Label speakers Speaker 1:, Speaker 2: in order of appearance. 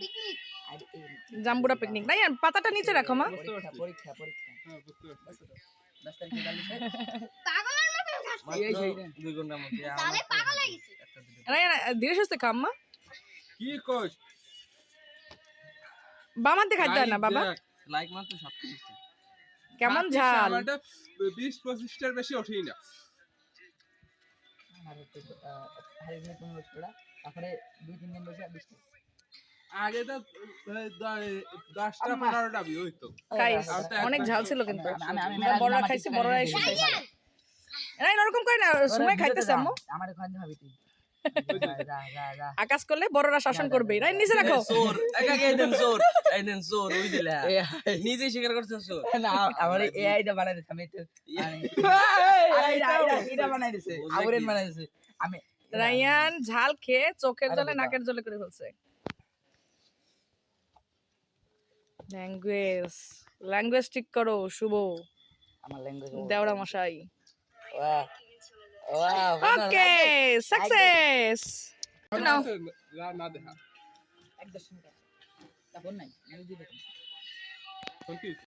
Speaker 1: picnic
Speaker 2: জাম্বুরা picnic নাই পাতাটা নিচে রাখো মা
Speaker 3: পরীক্ষা পরীক্ষা পরীক্ষা
Speaker 4: হ্যাঁ বুঝতে পারছি
Speaker 3: 10 তারিখে গালি স্যার
Speaker 1: পাগলের মতো খাচ্ছে
Speaker 3: এই সেই না
Speaker 5: 2 ঘন্টার মধ্যে
Speaker 1: সালে পাগল হয়ে গেছে
Speaker 2: রায়ান ধীরে সুস্থে খাও মা
Speaker 4: কি কোচ
Speaker 2: বামাতে খাইতে না বাবা
Speaker 5: লাইক মাত্র 37 টা
Speaker 2: কেমন ঝাল
Speaker 4: আমারটা 20-25 টার বেশি ওঠেই না
Speaker 3: আর তো হারিয়ে 15 টাকা তারপরে 2-3 দিন বসে 20 টাকা
Speaker 4: আগে তো 10টা 15টা বি হইতো
Speaker 2: গাইস অনেক ঝাল ছিল কিন্তু বড়রা খাইছে বড়রা এসে খাইছে রায়ান এরকম করে না সময় খাইতেছে আম্মু
Speaker 3: আমারে খাওয়াতে হবে তুই যা যা যা
Speaker 2: আকাশ করলে বড়রা শাসন করবে রায়ান নিচে রাখো
Speaker 5: চোর একা এই দেন চোর ওই দিলা নিজে স্বীকার করছ চোর
Speaker 3: না আমার এআইটা বানাই দিছে আমি তো এটা বানাই দিছে আবরেন বানাই দিছে আমি
Speaker 2: রায়ান ঝাল খেয়ে চোখের জলে নাকের জলে করে ফেলছে ল্যাঙ্গুয়েজ ঠিক করো শুভ
Speaker 3: আমার ল্যাঙ্গুয়েজ
Speaker 2: দেওড়া মশাই
Speaker 3: ওয়াও ওয়াও
Speaker 2: ওকে সাকসেস নাও
Speaker 4: না দেখা
Speaker 3: একদম শুনতে তারপর নাই আমি দিতে
Speaker 4: কোন কি